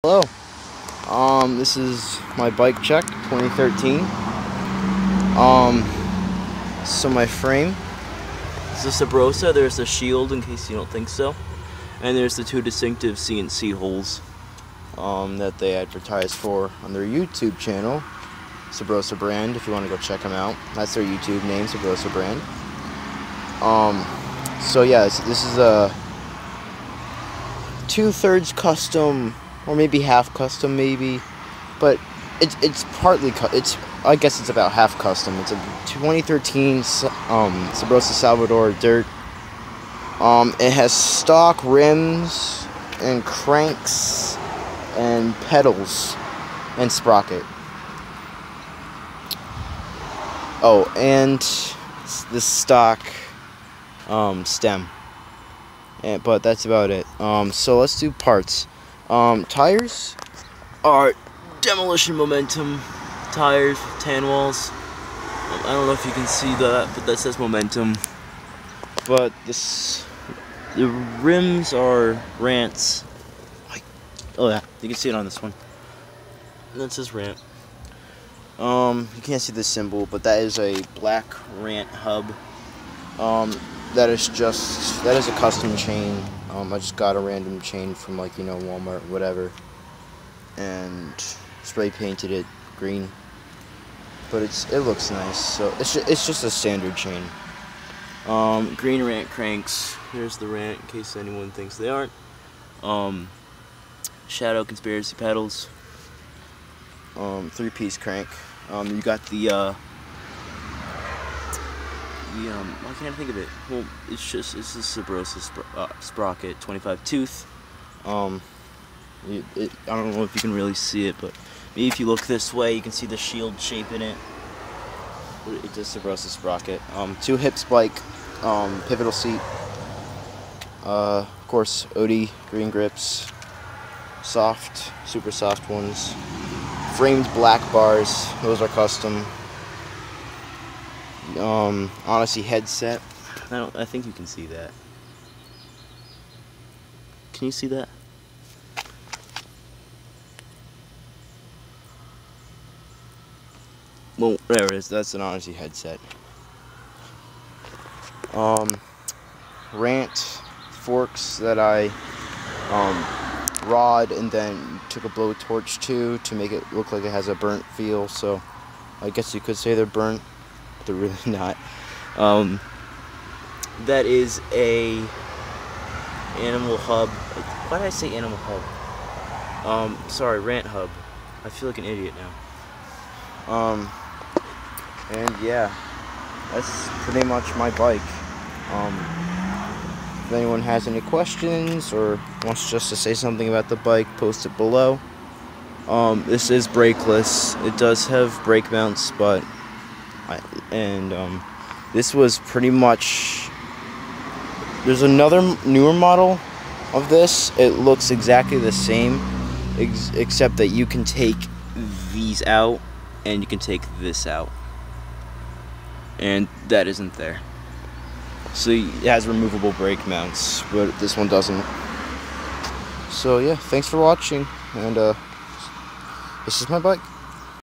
Hello. This is my bike check 2013. So my frame is the Subrosa. There's the shield in case you don't think so, and there's the two distinctive CNC holes that they advertise for on their YouTube channel, Subrosa brand. If you want to go check them out, that's their YouTube name, Subrosa brand. So yeah, this is a 2/3 custom, or maybe half custom, maybe, but it's partly I guess it's about half custom. It's a 2013 Subrosa Slavador Dirt. It has stock rims and cranks and pedals and sprocket. Oh, and the stock stem. But that's about it. So let's do parts. Tires are Demolition Momentum tires, tan walls. I don't know if you can see that, but that says Momentum. But the rims are Rants. Oh yeah, you can see it on this one. And that says Rant. You can't see the symbol, but that is a black Rant hub. That is a custom chain. I just got a random chain from, like, you know, Walmart, whatever, and spray painted it green. But it looks nice. So it's just a standard chain. Green Rant cranks. Here's the Rant in case anyone thinks they aren't. Shadow Conspiracy pedals. 3-piece crank. You got the why can't I think of it? Well, it's a Subrosa sprocket, 25 tooth. I don't know if you can really see it, but maybe if you look this way, you can see the shield shape in it. It's a Subrosa sprocket. 2 hip spike, pivotal seat. Of course, OD green grips, soft, super soft ones. Framed black bars, those are custom. Odyssey headset. I think you can see that. Can you see that? Well, there it is. That's an Odyssey headset. Rant forks that I rawed and then took a blowtorch to make it look like it has a burnt feel. So I guess you could say they're burnt. They're really not. That is a animal hub. Why did I say animal hub? Sorry, Rant hub. I feel like an idiot now. And yeah, that's pretty much my bike. If anyone has any questions or wants just to say something about the bike, post it below. This is brakeless. It does have brake mounts, but this was pretty much. There's another newer model of this. It looks exactly the same, except that you can take these out and you can take this out, and that isn't there. So it has removable brake mounts, but this one doesn't. So yeah, thanks for watching, and this is my bike.